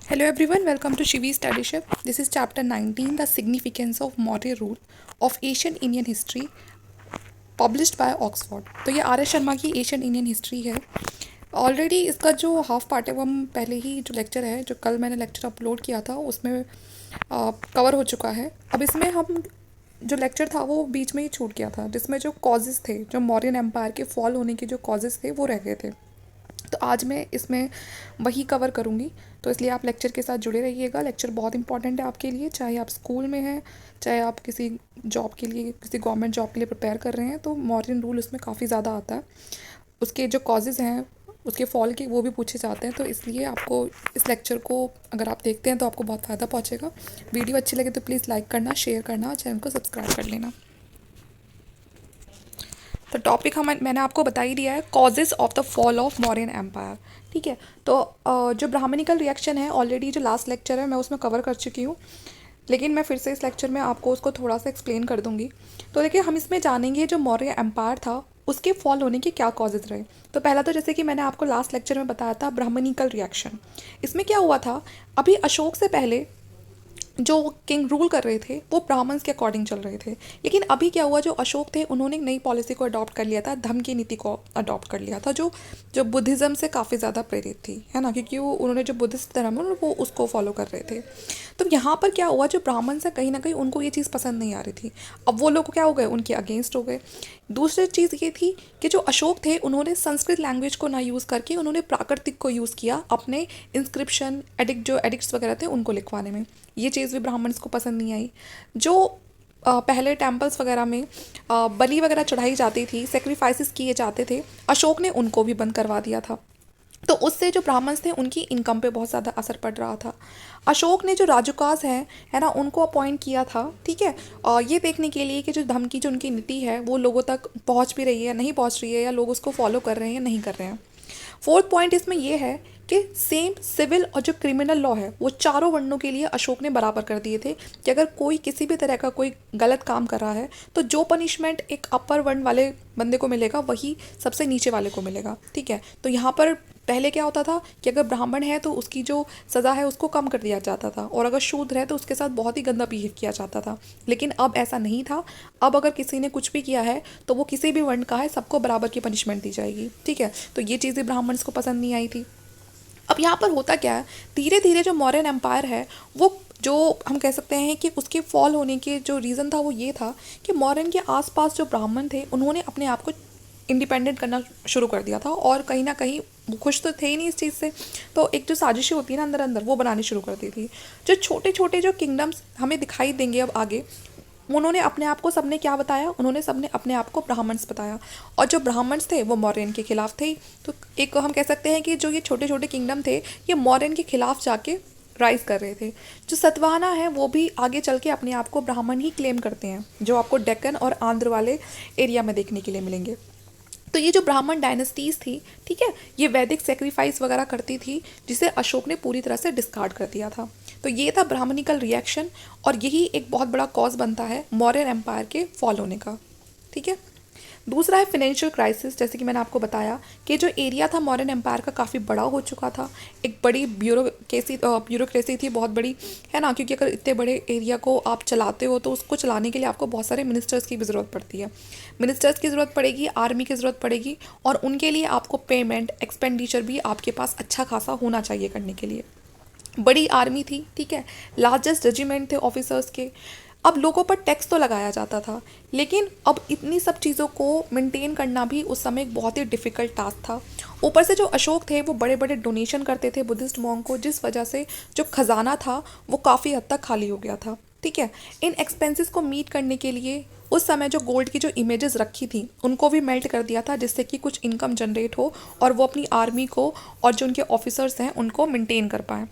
Hello everyone, welcome to Shivi Studyship. This is chapter 19, The Significance of Maurya Rule of Ancient Indian History, published by Oxford. तो ये R S Sharma की Asian Indian history है। Already इसका जो half part है वो हम पहले ही जो लेक्चर है जो कल मैंने लेक्चर अपलोड किया था उसमें कवर हो चुका है। अब इसमें हम जो लेक्चर था वो बीच में ही छूट गया था, जिसमें जो कॉजेज़ थे, जो मौर्यन एम्पायर के फॉल होने के जो कॉजेज़ थे वो रह गए थे। तो आज मैं इसमें वही कवर करूँगी, तो इसलिए आप लेक्चर के साथ जुड़े रहिएगा। लेक्चर बहुत इंपॉर्टेंट है आपके लिए, चाहे आप स्कूल में हैं, चाहे आप किसी जॉब के लिए, किसी गवर्नमेंट जॉब के लिए प्रिपेयर कर रहे हैं, तो मॉर्यन रूल उसमें काफ़ी ज़्यादा आता है। उसके जो कॉजेज़ हैं उसके फॉल के वो भी पूछे जाते हैं, तो इसलिए आपको इस लेक्चर को अगर आप देखते हैं तो आपको बहुत फ़ायदा पहुँचेगा। वीडियो अच्छी लगे तो प्लीज़ लाइक करना, शेयर करना और चैनल को सब्सक्राइब कर लेना। तो टॉपिक मैंने आपको बता ही दिया है, causes of the fall of Mauryan empire. ठीक है, तो जो ब्राह्मणिकल रिएक्शन है ऑलरेडी जो लास्ट लेक्चर है मैं उसमें कवर कर चुकी हूँ, लेकिन मैं फिर से इस लेक्चर में आपको उसको थोड़ा सा एक्सप्लेन कर दूंगी। तो देखिए, हम इसमें जानेंगे जो मौर्य एम्पायर था उसके फॉल होने के क्या कॉजेज़ रहे। तो पहला तो जैसे कि मैंने आपको लास्ट लेक्चर में बताया था, ब्राह्मणिकल रिएक्शन। इसमें क्या हुआ था, अभी अशोक से पहले जो किंग रूल कर रहे थे वो ब्राह्मण्स के अकॉर्डिंग चल रहे थे, लेकिन अभी क्या हुआ, जो अशोक थे उन्होंने नई पॉलिसी को अडॉप्ट कर लिया था, धम्म की नीति को अडॉप्ट कर लिया था, जो जो बुद्धिज़्म से काफ़ी ज़्यादा प्रेरित थी, है ना, क्योंकि वो उन्होंने जो बुद्धिस्ट धर्म है वो उसको फॉलो कर रहे थे। तो यहाँ पर क्या हुआ, जो ब्राह्मण से कहीं ना कहीं उनको ये चीज़ पसंद नहीं आ रही थी। अब वो लोग क्या हो गए, उनके अगेंस्ट हो गए। दूसरी चीज़ ये थी कि जो अशोक थे उन्होंने संस्कृत लैंग्वेज को ना यूज़ करके उन्होंने प्राकृतिक को यूज़ किया अपने इंस्क्रिप्शन जो एडिक्ट्स वगैरह थे उनको लिखवाने में। ये चीज़ भी ब्राह्मण्स को पसंद नहीं आई। जो पहले टेम्पल्स वगैरह में बलि वगैरह चढ़ाई जाती थी, सेक्रीफाइसेस किए जाते थे, अशोक ने उनको भी बंद करवा दिया था। तो उससे जो ब्राह्मण्स थे उनकी इनकम पे बहुत ज़्यादा असर पड़ रहा था। अशोक ने जो राजुकास हैं, है ना, उनको अपॉइंट किया था, ठीक है, और ये देखने के लिए कि जो धर्म की जो उनकी नीति है वो लोगों तक पहुंच भी रही है, नहीं पहुंच रही है, या लोग उसको फॉलो कर रहे हैं या नहीं कर रहे हैं। फोर्थ पॉइंट इसमें यह है कि सेम सिविल और जो क्रिमिनल लॉ है वो चारों वर्णों के लिए अशोक ने बराबर कर दिए थे, कि अगर कोई किसी भी तरह का कोई गलत काम कर रहा है तो जो पनिशमेंट एक अपर वर्ण वाले बंदे को मिलेगा वही सबसे नीचे वाले को मिलेगा। ठीक है, तो यहाँ पर पहले क्या होता था कि अगर ब्राह्मण है तो उसकी जो सज़ा है उसको कम कर दिया जाता था, और अगर शूद्र है तो उसके साथ बहुत ही गंदा बिहेव किया जाता था। लेकिन अब ऐसा नहीं था। अब अगर किसी ने कुछ भी किया है तो वो किसी भी वर्ण का है, सबको बराबर की पनिशमेंट दी जाएगी। ठीक है, तो ये चीज़ें ब्राह्मण्स को पसंद नहीं आई थी। अब यहाँ पर होता क्या है, धीरे धीरे जो मौर्यन एम्पायर है वो, जो हम कह सकते हैं कि उसके फॉल होने के जो रीज़न था वो ये था कि मौर्यन के आसपास जो ब्राह्मण थे उन्होंने अपने आप को इंडिपेंडेंट करना शुरू कर दिया था, और कहीं ना कहीं वो खुश तो थे ही नहीं इस चीज़ से। तो एक जो साजिशें होती है ना अंदर अंदर, वो बनानी शुरू कर दी थी। जो छोटे छोटे जो किंगडम्स हमें दिखाई देंगे अब आगे, उन्होंने अपने आप को, सबने क्या बताया, उन्होंने सबने अपने आप को ब्राह्मण्स बताया, और जो ब्राह्मण्स थे वो मौर्यन के खिलाफ थे। तो एक हम कह सकते हैं कि जो ये छोटे छोटे किंगडम थे ये मौर्यन के खिलाफ जाके राइज कर रहे थे। जो सतवाहना है वो भी आगे चल के अपने आप को ब्राह्मण ही क्लेम करते हैं, जो आपको डेक्कन और आंध्र वाले एरिया में देखने के लिए मिलेंगे। तो ये जो ब्राह्मण डायनेस्टीज़ थी, ठीक है, ये वैदिक सेक्रीफाइस वगैरह करती थी, जिसे अशोक ने पूरी तरह से डिस्कार्ड कर दिया था। तो ये था ब्राह्मणिकल रिएक्शन, और यही एक बहुत बड़ा कॉज बनता है मौर्यन एम्पायर के फॉल होने का। ठीक है, दूसरा है फिनेंशियल क्राइसिस। जैसे कि मैंने आपको बताया कि जो एरिया था मॉडर्न एम्पायर का काफ़ी बड़ा हो चुका था, एक बड़ी ब्यूरोक्रेसी थी, बहुत बड़ी, है ना, क्योंकि अगर इतने बड़े एरिया को आप चलाते हो तो उसको चलाने के लिए आपको बहुत सारे मिनिस्टर्स की भी ज़रूरत पड़ती है। मिनिस्टर्स की ज़रूरत पड़ेगी, आर्मी की ज़रूरत पड़ेगी, और उनके लिए आपको पेमेंट एक्सपेंडिचर भी आपके पास अच्छा खासा होना चाहिए करने के लिए। बड़ी आर्मी थी, ठीक है, लार्जेस्ट रेजिमेंट थे ऑफिसर्स के। अब लोगों पर टैक्स तो लगाया जाता था, लेकिन अब इतनी सब चीज़ों को मेंटेन करना भी उस समय एक बहुत ही डिफ़िकल्ट टास्क था। ऊपर से जो अशोक थे वो बड़े बड़े डोनेशन करते थे बुद्धिस्ट मॉन्ग को, जिस वजह से जो खजाना था वो काफ़ी हद तक खाली हो गया था। ठीक है, इन एक्सपेंसेस को मीट करने के लिए उस समय जो गोल्ड की जो इमेजेस रखी थी उनको भी मेल्ट कर दिया था, जिससे कि कुछ इनकम जनरेट हो और वो अपनी आर्मी को और जो उनके ऑफिसर्स हैं उनको मेंटेन कर पाएँ।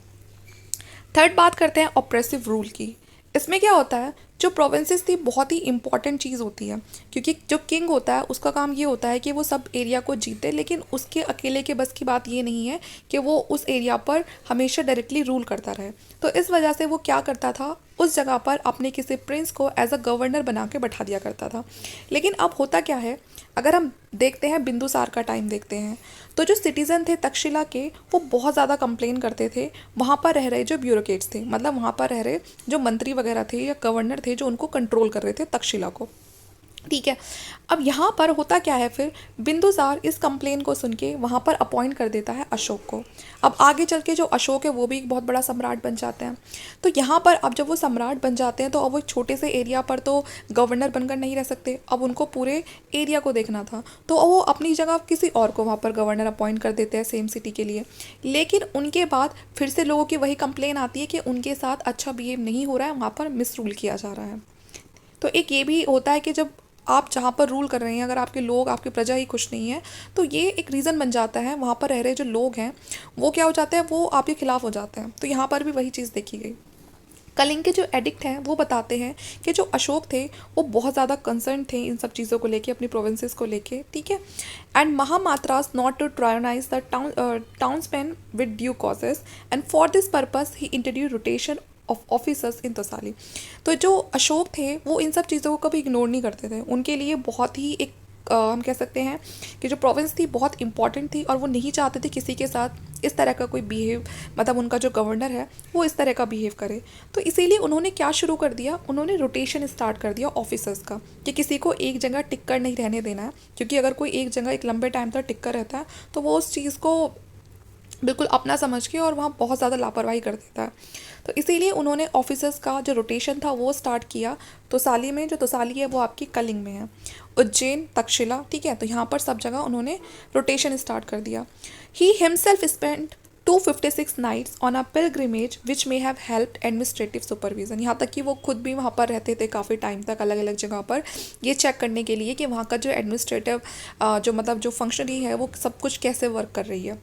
थर्ड बात करते हैं ऑप्रेसिव रूल की। इसमें क्या होता है, जो प्रोविंसेस थी बहुत ही इंपॉर्टेंट चीज़ होती है, क्योंकि जो किंग होता है उसका काम ये होता है कि वो सब एरिया को जीते, लेकिन उसके अकेले के बस की बात ये नहीं है कि वो उस एरिया पर हमेशा डायरेक्टली रूल करता रहे। तो इस वजह से वो क्या करता था, उस जगह पर अपने किसी प्रिंस को एज अ गवर्नर बना के बैठा दिया करता था। लेकिन अब होता क्या है, अगर हम देखते हैं बिंदुसार का टाइम देखते हैं, तो जो सिटीज़न थे तक्षशिला के वो बहुत ज़्यादा कंप्लेन करते थे वहाँ पर रह रहे जो ब्यूरोक्रेट्स थे, मतलब वहाँ पर रह रहे जो मंत्री वगैरह थे या गवर्नर थे जो उनको कंट्रोल कर रहे थे तक्षशिला को। ठीक है। अब यहाँ पर होता क्या है, फिर बिंदुसार इस कंप्लेन को सुन के वहाँ पर अपॉइंट कर देता है अशोक को। अब आगे चल के जो अशोक है वो भी एक बहुत बड़ा सम्राट बन जाते हैं। तो यहाँ पर अब जब वो सम्राट बन जाते हैं तो अब वो एक छोटे से एरिया पर तो गवर्नर बनकर नहीं रह सकते, अब उनको पूरे एरिया को देखना था। तो वो अपनी जगह किसी और को वहाँ पर गवर्नर अपॉइंट कर देते हैं सेम सिटी के लिए। लेकिन उनके बाद फिर से लोगों की वही कंप्लेन आती है कि उनके साथ अच्छा बिहेव नहीं हो रहा है, वहाँ पर मिसरूल किया जा रहा है। तो एक ये भी होता है कि जब आप जहाँ पर रूल कर रहे हैं अगर आपके लोग, आपकी प्रजा ही खुश नहीं है, तो ये एक रीज़न बन जाता है, वहाँ पर रह रहे जो लोग हैं वो क्या हो जाते हैं, वो आपके खिलाफ हो जाते हैं। तो यहाँ पर भी वही चीज़ देखी गई। कलिंग के जो एडिक्ट हैं वो बताते हैं कि जो अशोक थे वो बहुत ज़्यादा कंसर्न थे इन सब चीज़ों को लेके, अपनी प्रोविंसेस को लेके। ठीक है। And mahamatras not to tyrannise the townsman with due causes and for this purpose he introduce rotation of officers in Tosali. तो जो अशोक थे वो इन सब चीज़ों को कभी इग्नोर नहीं करते थे, उनके लिए बहुत ही एक हम कह सकते हैं कि जो प्रोविंस थी बहुत इंपॉर्टेंट थी और वो नहीं चाहते थे किसी के साथ इस तरह का कोई बिहेव, मतलब उनका जो गवर्नर है वो इस तरह का बिहेव करे। तो इसीलिए उन्होंने क्या शुरू कर दिया, उन्होंने रोटेशन स्टार्ट कर दिया ऑफिसर्स का, कि किसी को एक जगह टिक कर नहीं रहने देना है, क्योंकि अगर कोई एक जगह एक लंबे टाइम तक टिक कर रहता है तो वो उस चीज़ को बिल्कुल अपना समझ के और वहाँ बहुत ज़्यादा लापरवाही कर देता है। तो इसीलिए उन्होंने ऑफिसर्स का जो रोटेशन था वो स्टार्ट किया तोसाली में। जो तोसाली है वो आपकी कलिंग में है, उज्जैन, तक्षशिला। ठीक है। तो यहाँ पर सब जगह उन्होंने रोटेशन स्टार्ट कर दिया। He himself spend 256 nights on a pilgrimage which may have helped administrative supervision. यहाँ तक कि वो खुद भी वहाँ पर रहते थे काफ़ी टाइम तक अलग अलग जगह पर, ये चेक करने के लिए कि वहाँ का जो एडमिनिस्ट्रेटिव जो मतलब जो फंक्शनरी है वो सब कुछ कैसे वर्क कर रही है।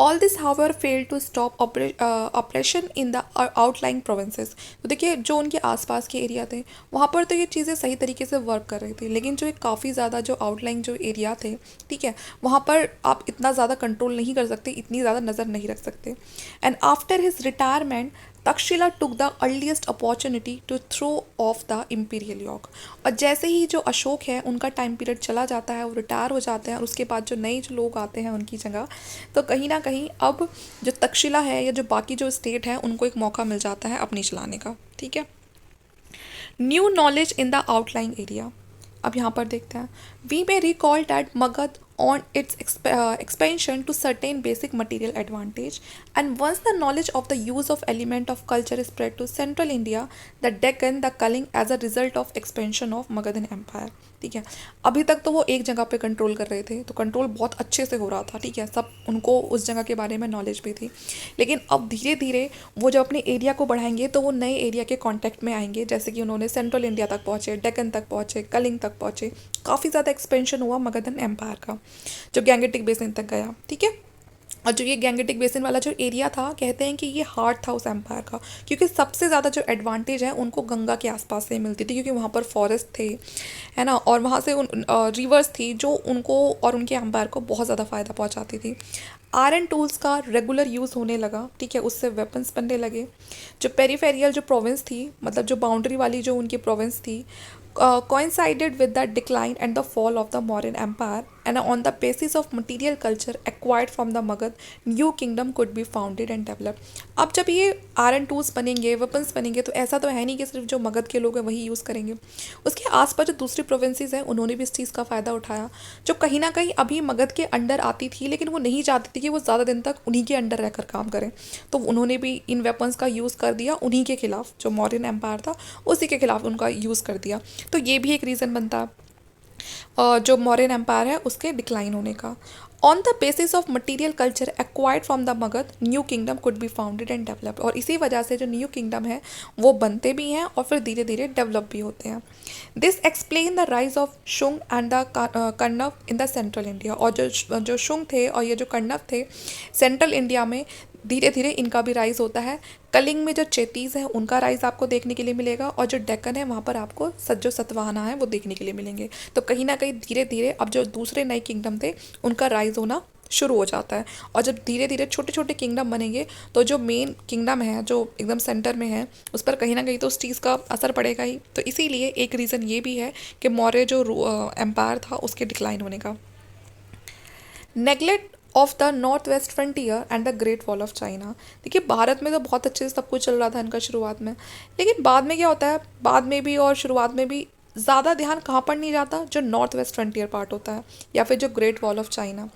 All this however failed to stop operation in the outlying provinces. तो देखिए जो उनके आसपास के एरिया थे वहाँ पर तो ये चीज़ें सही तरीके से वर्क कर रही थी, लेकिन जो एक काफ़ी ज़्यादा जो आउटलाइंग जो एरिया थे, ठीक है, वहाँ पर आप इतना ज़्यादा कंट्रोल नहीं कर सकते, इतनी ज़्यादा नज़र नहीं रख सकते। And after his retirement Taxila took the earliest opportunity to throw off the imperial yoke. और जैसे ही जो अशोक है उनका टाइम पीरियड चला जाता है, वो रिटायर हो जाते हैं और उसके बाद जो नए जो लोग आते हैं उनकी जगह, तो कहीं ना कहीं अब जो तक्षशिला है या जो बाकी जो स्टेट है उनको एक मौका मिल जाता है अपनी चलाने का। ठीक है। New knowledge in the outlying area. अब यहाँ पर देखते हैं, we may recall that Magadha on its expansion to certain basic material advantage, and once the knowledge of the use of element of culture spread to central India, the Deccan, the Kaling as a result of expansion of Magadhan Empire। ठीक है। अभी तक तो वो एक जगह पे control कर रहे थे, तो कंट्रोल बहुत अच्छे से हो रहा था। ठीक है। सब उनको उस जगह के बारे में नॉलेज भी थी, लेकिन अब धीरे धीरे वो जब अपने एरिया को बढ़ाएंगे तो वो नए एरिया के कांटेक्ट में आएंगे, जैसे कि उन्होंने सेंट्रल इंडिया तक पहुँचे, डेक्कन तक पहुँचे, कलिंग तक पहुँचे, काफ़ी ज़्यादा एक्सपेंशन हुआ मगधन एम्पायर का जो गैंगेटिक बेसिन तक गया। ठीक है। और जो ये गैंगेटिक बेसिन वाला जो एरिया था, कहते हैं कि ये हार्ट था उस एम्पायर का, क्योंकि सबसे ज़्यादा जो एडवांटेज है उनको गंगा के आसपास से मिलती थी, क्योंकि वहाँ पर फॉरेस्ट थे, है ना, और वहाँ से उन रिवर्स थी जो उनको और उनके एम्पायर को बहुत ज़्यादा फ़ायदा पहुँचाती थी। आयरन टूल्स का रेगुलर यूज़ होने लगा। ठीक है। उससे वेपन्स बनने लगे। जो पेरीफेरियल जो प्रोविंस थी, मतलब जो बाउंड्री वाली जो उनकी प्रोविंस थी, coincided with the decline and the fall of the Mauryan Empire, and on the basis of material culture acquired from the Magad, new kingdom could be founded and developed। अब जब ये iron tools बनेंगे, weapons बनेंगे, तो ऐसा तो है नहीं कि सिर्फ जो मगध के लोग हैं वही यूज़ करेंगे, उसके आसपास जो दूसरी प्रोविंसेस हैं उन्होंने भी इस चीज़ का फ़ायदा उठाया, जो कहीं ना कहीं अभी मगध के अंडर आती थी, लेकिन वो नहीं चाहती थी कि वो ज़्यादा दिन तक उन्हीं के अंडर रहकर काम करें, तो उन्होंने भी इन वेपन्स का यूज़ कर दिया उन्हीं के खिलाफ, जो मौर्यन एम्पायर था उसी के खिलाफ उनका यूज़ कर दिया। तो ये भी एक रीज़न बनता है जो मौर्यन एम्पायर है उसके डिक्लाइन होने का। On the basis of material culture acquired from the Magadh, new kingdom could be founded and developed. और इसी वजह से जो न्यू किंगडम है वो बनते भी हैं और फिर धीरे धीरे डेवलप भी होते हैं। This explain the rise of Shunga and the Kanva in the central India. और जो शुंग थे और ये जो कण्व थे सेंट्रल इंडिया में धीरे धीरे इनका भी राइज होता है। कलिंग में जो चेतीज़ है उनका राइज आपको देखने के लिए मिलेगा, और जो डेक्कन है वहाँ पर आपको जो सतवाहना है वो देखने के लिए मिलेंगे। तो कहीं ना कहीं धीरे धीरे अब जो दूसरे नए किंगडम थे उनका राइज होना शुरू हो जाता है। और जब धीरे धीरे छोटे छोटे किंगडम बनेंगे तो जो मेन किंगडम है जो एकदम सेंटर में है उस पर कहीं ना कहीं तो उस चीज़ का असर पड़ेगा ही। तो इसीलिए एक रीज़न ये भी है कि मौर्य जो एम्पायर था उसके डिक्लाइन होने का। Neglect of the north west frontier and the Great Wall of China. देखिए भारत में तो बहुत अच्छे से सब कुछ चल रहा था इनका शुरुआत में, लेकिन बाद में क्या होता है, बाद में भी और शुरुआत में भी ज़्यादा ध्यान कहाँ पर नहीं जाता, जो नॉर्थ वेस्ट फ्रंटियर पार्ट होता है या फिर जो ग्रेट वॉल ऑफ चाइना।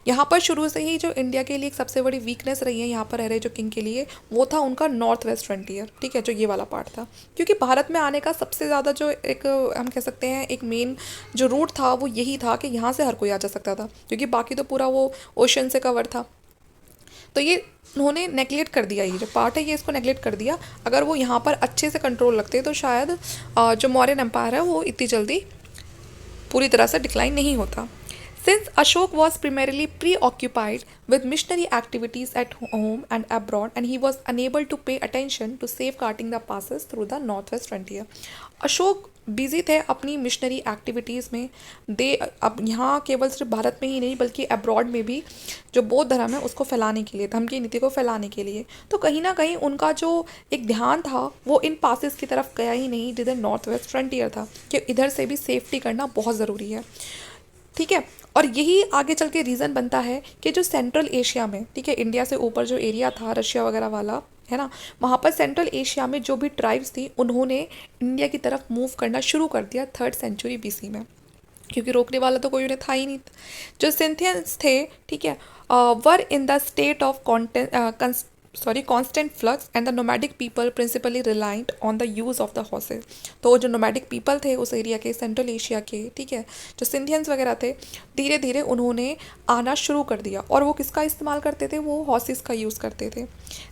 यहाँ पर शुरू से ही जो इंडिया के लिए एक सबसे बड़ी वीकनेस रही है यहाँ पर रह रहे जो किंग के लिए, वो था उनका नॉर्थ वेस्ट फ्रंटियर, ठीक है, जो ये वाला पार्ट था। क्योंकि भारत में आने का सबसे ज़्यादा जो एक हम कह सकते हैं एक मेन जो रूट था वो यही था कि यहाँ से हर कोई आ जा सकता था, क्योंकि बाकी तो पूरा वो ओशन से कवर था। तो ये उन्होंने नेगलेक्ट कर दिया, ये जो पार्ट है ये इसको नेगलेक्ट कर दिया। अगर वो यहाँ पर अच्छे से कंट्रोल रखते तो शायद जो मौर्यन एम्पायर है वो इतनी जल्दी पूरी तरह से डिक्लाइन नहीं होता। Since Ashok was primarily preoccupied with missionary activities at home and abroad, and he was unable to pay attention to safeguarding the passes through the northwest frontier. Ashok busy थे अपनी मिशनरी एक्टिविटीज़ में। दे अब यहाँ केवल सिर्फ भारत में ही नहीं बल्कि अब्रॉड में भी जो बौद्ध धर्म है उसको फैलाने के लिए, धर्म की नीति को फैलाने के लिए। तो कहीं ना कहीं उनका जो एक ध्यान था वो इन पासिस की तरफ गया ही नहीं जिधर नॉर्थ वेस्ट फ्रंटियर था, कि इधर से भी सेफ्टी करना बहुत ज़रूरी है, ठीक है। और यही आगे चल के रीज़न बनता है कि जो सेंट्रल एशिया में, ठीक है, इंडिया से ऊपर जो एरिया था रशिया वगैरह वाला है ना, वहाँ पर सेंट्रल एशिया में जो भी ट्राइब्स थी उन्होंने इंडिया की तरफ मूव करना शुरू कर दिया 3rd सेंचुरी BC में, क्योंकि रोकने वाला तो कोई उन्हें था ही नहीं। जो सिंथियंस थे, ठीक है, were in the state of constant flux and the nomadic people principally reliant on the use of the horses। तो जो nomadic people थे उस एरिया के, सेंट्रल एशिया के, ठीक है, जो सिंथियंस वगैरह थे, धीरे धीरे उन्होंने आना शुरू कर दिया। और वो किसका इस्तेमाल करते थे, वो हॉर्सेस का यूज़ करते थे।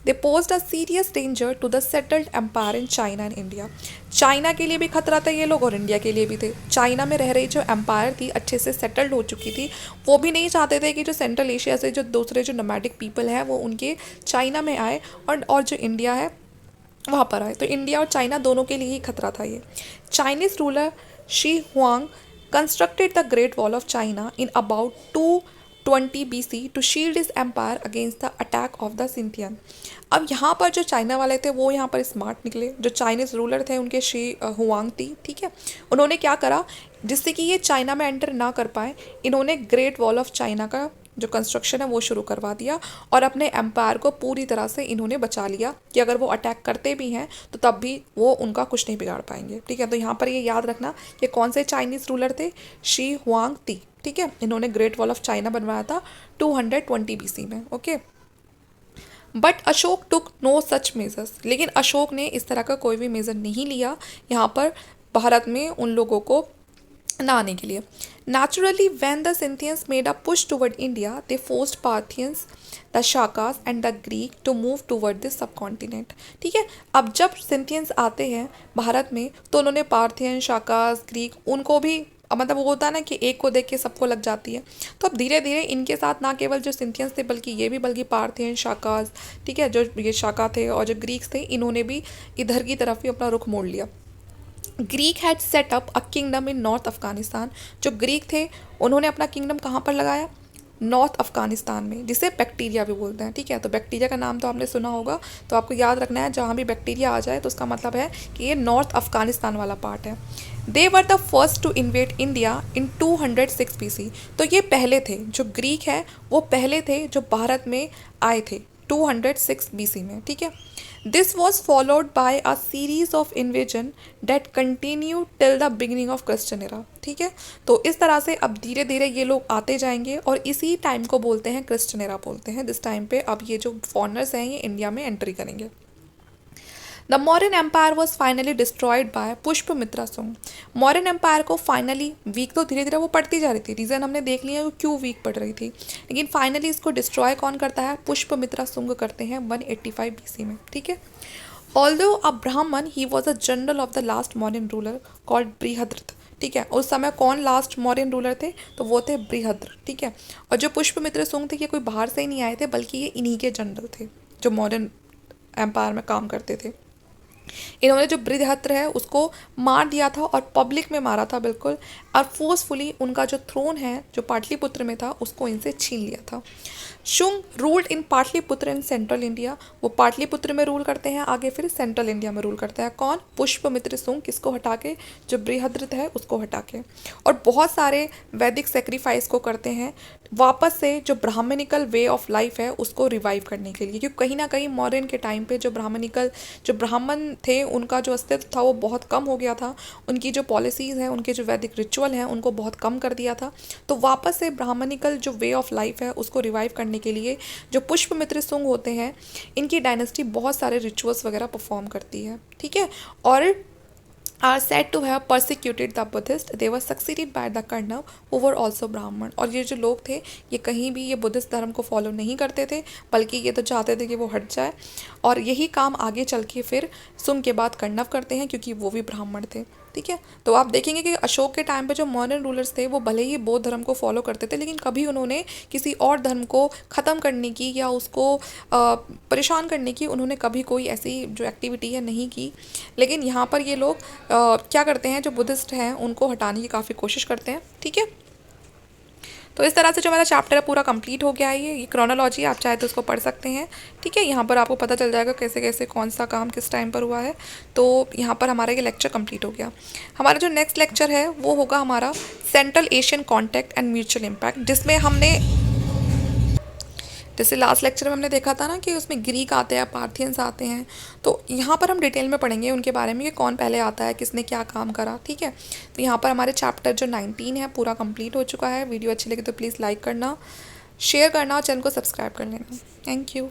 They posed a serious danger to the settled empire in China and India. China के लिए भी खतरा था ये लोग और इंडिया के लिए भी थे। चाइना में रह रही जो एम्पायर थी अच्छे से सेटल्ड हो चुकी थी, वो भी नहीं चाहते थे कि जो सेंट्रल एशिया से जो दूसरे जो नोमैडिक पीपल हैं वो उनके चाइना में आए और जो इंडिया है वहाँ पर आए। तो इंडिया और चाइना दोनों के लिए ही खतरा था ये। Chinese ruler Shi Huang constructed the Great Wall of China in about 220 BC to shield his empire against the attack of the Scythian. अब यहाँ पर जो चाइना वाले थे वो यहाँ पर स्मार्ट निकले। जो चाइनीज़ रूलर थे उनके शी हुआंग थी, ठीक है, उन्होंने क्या करा, जिससे कि ये चाइना में एंटर ना कर पाए, इन्होंने ग्रेट वॉल ऑफ चाइना का जो कंस्ट्रक्शन है वो शुरू करवा दिया और अपने एम्पायर को पूरी तरह से इन्होंने बचा लिया कि अगर वो अटैक करते भी हैं तो तब भी वो उनका कुछ नहीं बिगाड़ पाएंगे, ठीक है। तो यहाँ पर ये याद रखना कि कौन से चाइनीज़ रूलर थे, शी हुआंग ती, ठीक है, इन्होंने ग्रेट वॉल ऑफ चाइना बनवाया था 220 BC में, okay. But Ashok took no such measures, लेकिन अशोक ने इस तरह का कोई भी मेजर नहीं लिया यहाँ पर भारत में उन लोगों को ना आने के लिए। Naturally, when the Scythians made a push toward India, they forced Parthians, the Shakas and the Greek to move toward this subcontinent। ठीक है, अब जब सिंथियंस आते हैं भारत में तो उन्होंने पार्थियन, शाकास, ग्रीक, उनको भी मतलब वो होता है ना कि एक को देख के सबको लग जाती है। तो अब धीरे धीरे इनके साथ ना केवल जो सिंथियंस थे बल्कि ये भी, बल्कि पार्थियन, शाकास, ठीक है, जो ये शाका थे और जो ग्रीक्स थे, इन्होंने भी इधर की तरफ ही अपना रुख मोड़ लिया। Greek had set up a kingdom in north Afghanistan. जो ग्रीक थे उन्होंने अपना किंगडम कहाँ पर लगाया, नॉर्थ अफगानिस्तान में, जिसे बैक्टीरिया भी बोलते हैं, ठीक है। तो बैक्टीरिया का नाम तो आपने सुना होगा, तो आपको याद रखना है जहाँ भी बैक्टीरिया आ जाए तो उसका मतलब है कि ये नॉर्थ अफगानिस्तान वाला पार्ट है। They were the first to invade India in 206 BC। तो ये पहले थे, जो ग्रीक है वो पहले थे जो भारत में आए थे 206 BC में, ठीक है। This was followed by a series of invasion that continue till the beginning of Christian era, ठीक है। तो इस तरह से अब धीरे धीरे ये लोग आते जाएंगे और इसी टाइम को बोलते हैं क्रिश्चियन एरा बोलते हैं। जिस टाइम पे अब ये जो फॉरनर्स हैं ये इंडिया में एंट्री करेंगे। The Mauryan empire was finally destroyed by Pushpamitra Sunga. Mauryan empire को फाइनली, वीक तो धीरे धीरे वो पड़ती जा रही थी, रीज़न हमने देख लिया क्यों वीक पड़ रही थी, लेकिन फाइनली इसको डिस्ट्रॉय कौन करता है, पुष्पमित्रा सुंग करते हैं 185 BC में, ठीक है। ऑल्दो अ ब्राह्मण, he was a general of the last Mauryan ruler called Brihadratha, ठीक है। उस समय कौन लास्ट मौर्यन रूलर थे, तो वो थे बृहद्र, ठीक है। और जो पुष्पमित्र सुंग थे ये कोई बाहर से ही नहीं आए थे बल्कि ये इन्हीं के जनरल थे जो मौर्यन एम्पायर में काम करते थे। इन्होंने जो बृहद्रथ है उसको मार दिया था और पब्लिक में मारा था बिल्कुल, और फोर्सफुली उनका जो थ्रोन है जो पाटलिपुत्र में था उसको इनसे छीन लिया था। Shunga ruled in Pataliputra in central India, वो पाटलिपुत्र में रूल करते हैं, आगे फिर सेंट्रल इंडिया में रूल करता है कौन? पुष्पमित्र शुंग। किसको हटा के? जो बृहद्रथ है उसको हटा के। और बहुत सारे वैदिक सेक्रीफाइस को करते हैं वापस से जो ब्राह्मणिकल वे ऑफ लाइफ है उसको रिवाइव करने के लिए, क्योंकि कहीं ना कहीं मॉडर्न के टाइम पे जो ब्राह्मण थे उनका जो अस्तित्व था वो बहुत कम हो गया था, उनकी जो पॉलिसीज़ हैं, उनके जो वैदिक रिचुअल हैं उनको बहुत कम कर दिया था। तो वापस से ब्राह्मणिकल जो वे ऑफ लाइफ है उसको रिवाइव करने के लिए जो पुष्पमित्र शुंग होते हैं इनकी डायनेस्टी बहुत सारे रिचुअल्स वगैरह परफॉर्म करती है, ठीक है। और are said to have persecuted the Buddhist. They were succeeded by the Karnav who were also Brahman. और ये जो लोग थे ये कहीं भी ये बुद्धिस्ट धर्म को फॉलो नहीं करते थे, बल्कि ये तो चाहते थे कि वो हट जाए, और यही काम आगे चल के फिर सुंग के बाद कर्णव करते हैं क्योंकि वो भी ब्राह्मण थे, ठीक है। तो आप देखेंगे कि अशोक के टाइम पे जो मॉडर्न रूलर्स थे वो भले ही बौद्ध धर्म को फॉलो करते थे, लेकिन कभी उन्होंने किसी और धर्म को ख़त्म करने की या उसको परेशान करने की उन्होंने कभी कोई ऐसी जो एक्टिविटी है नहीं की। लेकिन यहाँ पर ये लोग क्या करते हैं, जो बुद्धिस्ट हैं उनको हटाने की काफ़ी कोशिश करते हैं, ठीक है। तो इस तरह से जो मेरा चैप्टर है पूरा कंप्लीट हो गया है। ये क्रोनोलॉजी आप चाहे तो उसको पढ़ सकते हैं, ठीक है। यहाँ पर आपको पता चल जाएगा कैसे कैसे कौन सा काम किस टाइम पर हुआ है। तो यहाँ पर हमारा ये लेक्चर कंप्लीट हो गया। हमारा जो नेक्स्ट लेक्चर है वो होगा हमारा central Asian contact and mutual impact, जिसमें हमने जैसे लास्ट लेक्चर में हमने देखा था ना कि उसमें ग्रीक आते हैं, पार्थियंस आते हैं, तो यहाँ पर हम डिटेल में पढ़ेंगे उनके बारे में कि कौन पहले आता है, किसने क्या काम करा, ठीक है। तो यहाँ पर हमारे चैप्टर जो 19 है पूरा कंप्लीट हो चुका है। वीडियो अच्छी लगी तो प्लीज़ लाइक करना, शेयर करना और चैनल को सब्सक्राइब कर लेना। Thank you.